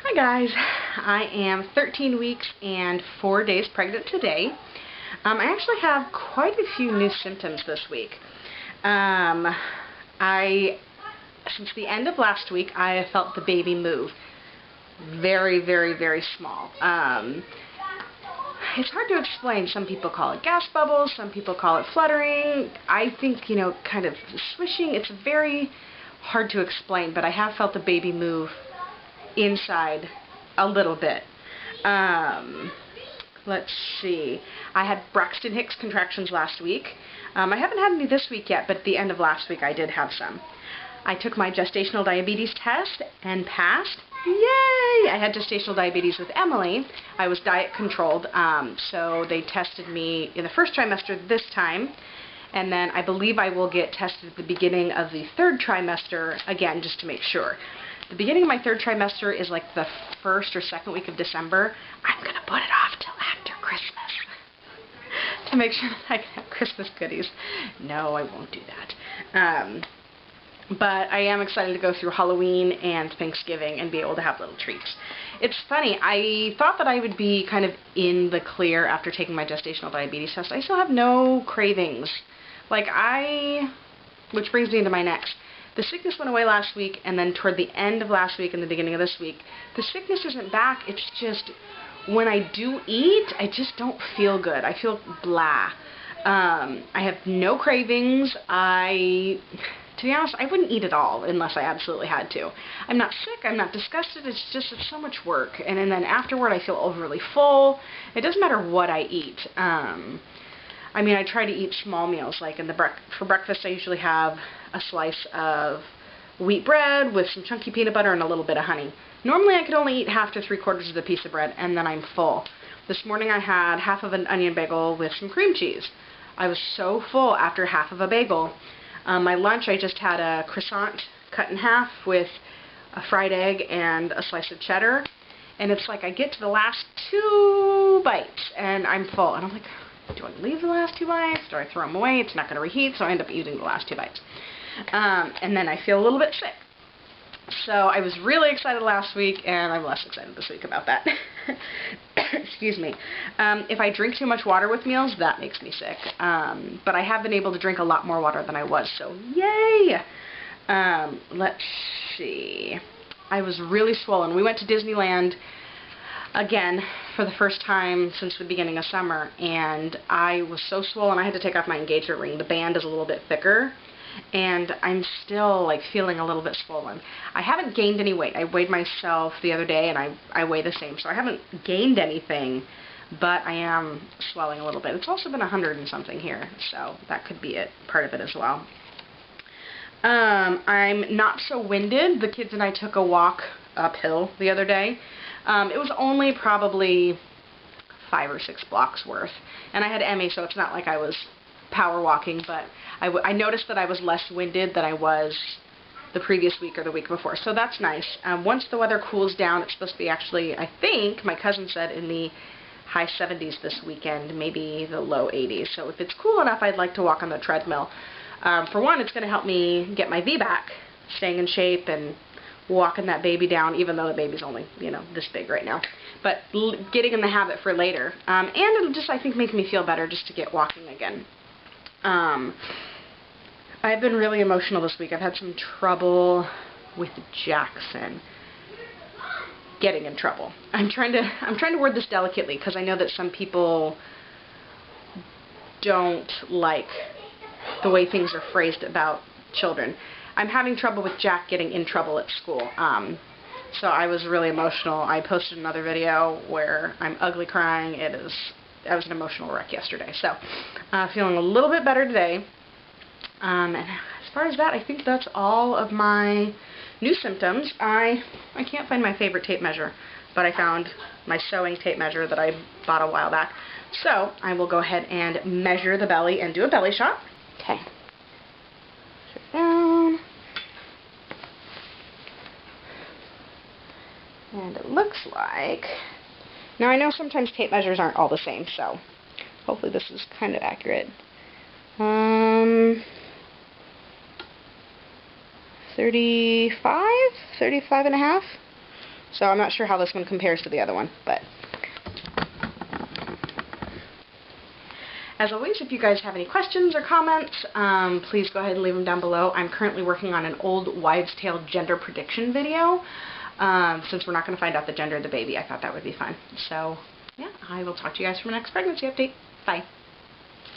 Hi guys, I am 13 weeks and 4 days pregnant today. I actually have quite a few new symptoms this week. Since the end of last week, I have felt the baby move. Very, very, very small. It's hard to explain. Some people call it gas bubbles, some people call it fluttering. I think, kind of swishing. It's very hard to explain, but I have felt the baby move inside a little bit. Let's see. I had Braxton Hicks contractions last week. I haven't had any this week yet, but at the end of last week I did have some. I took my gestational diabetes test and passed. Yay! I had gestational diabetes with Emily. I was diet controlled, so they tested me in the first trimester this time, and then I believe I will get tested at the beginning of the third trimester again, just to make sure. The beginning of my third trimester is like the first or second week of December. I'm going to put it off till after Christmas to make sure that I can have Christmas goodies. No, I won't do that. But I am excited to go through Halloween and Thanksgiving and be able to have little treats. It's funny, I thought that I would be kind of in the clear after taking my gestational diabetes test. I still have no cravings. Which brings me into my next. The sickness went away last week, and then toward the end of last week and the beginning of this week, the sickness isn't back. It's just when I do eat, I just don't feel good. I feel blah. I have no cravings. To be honest, I wouldn't eat at all unless I absolutely had to. I'm not sick. I'm not disgusted. It's so much work. And then afterward, I feel overly full. It doesn't matter what I eat. I try to eat small meals. Like for breakfast, I usually have a slice of wheat bread with some chunky peanut butter and a little bit of honey. Normally, I could only eat half to 3/4 of the piece of bread, and then I'm full. This morning, I had half of an onion bagel with some cream cheese. I was so full after half of a bagel. My lunch, I just had a croissant cut in half with a fried egg and a slice of cheddar. And it's like I get to the last 2 bites, and I'm full. And I'm like, do I leave the last 2 bites? Do I throw them away? It's not going to reheat, so I end up eating the last 2 bites. And then I feel a little bit sick. So I was really excited last week, and I'm less excited this week about that. Excuse me. If I drink too much water with meals, that makes me sick. But I have been able to drink a lot more water than I was, so yay! Let's see. I was really swollen. We went to Disneyland again for the first time since the beginning of summer, and I was so swollen I had to take off my engagement ring. The band is a little bit thicker, and I'm still feeling a little bit swollen. I haven't gained any weight. I weighed myself the other day, and I weigh the same, so I haven't gained anything, but I am swelling a little bit. It's also been 100 and something here, so that could be part of it as well. I'm not so winded. The kids and I took a walk uphill the other day. It was only probably 5 or 6 blocks worth, and I had Emmy, so it's not like I was power walking, but I noticed that I was less winded than I was the previous week or the week before, so that's nice. Once the weather cools down, it's supposed to be actually, I think, my cousin said, in the high 70s this weekend, maybe the low 80s, so if it's cool enough, I'd like to walk on the treadmill. For one, it's going to help me get my V back, staying in shape and walking that baby down, even though the baby's only, this big right now. But getting in the habit for later. And it'll just, I think, make me feel better just to get walking again. I've been really emotional this week. I've had some trouble with Jackson. Getting in trouble. I'm trying to word this delicately because I know that some people don't like the way things are phrased about children. I'm having trouble with Jack getting in trouble at school. So I was really emotional. I posted another video where I'm ugly crying. I was an emotional wreck yesterday. So feeling a little bit better today. And as far as that, I think that's all of my new symptoms. I can't find my favorite tape measure, but I found my sewing tape measure that I bought a while back. So I will go ahead and measure the belly and do a belly shot. Okay. Sit down. And it looks like, now I know sometimes tape measures aren't all the same, so hopefully this is kind of accurate. 35 and a half. So I'm not sure how this one compares to the other one, but as always, if you guys have any questions or comments, please go ahead and leave them down below. I'm currently working on an old wives' tale gender prediction video. Since we're not going to find out the gender of the baby, I thought that would be fun. So, yeah, I will talk to you guys for my next pregnancy update. Bye.